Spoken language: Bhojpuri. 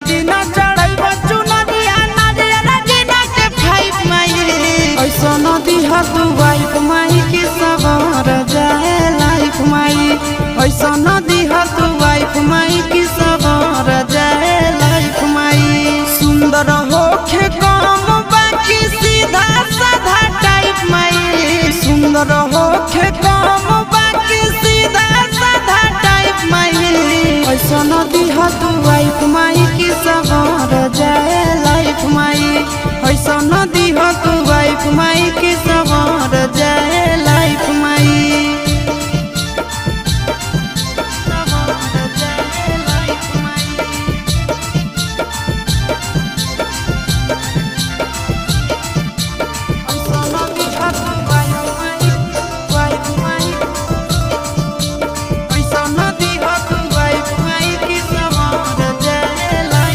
दिन चढ़ब चुनरिया नारियल गिना के फाइव माई ऐसा नदी तू वाइफ माई की सवार जाए लाइफ माई ऐसा नदी तू वाइफ माई की सवार जाए लाइफ माई सुंदर होखे काम बाकी सीधा साधा टाइप माई सुंदर होखे काम बाकी सीधा साधा टाइप माई ऐसा नदी तू वाइफ माई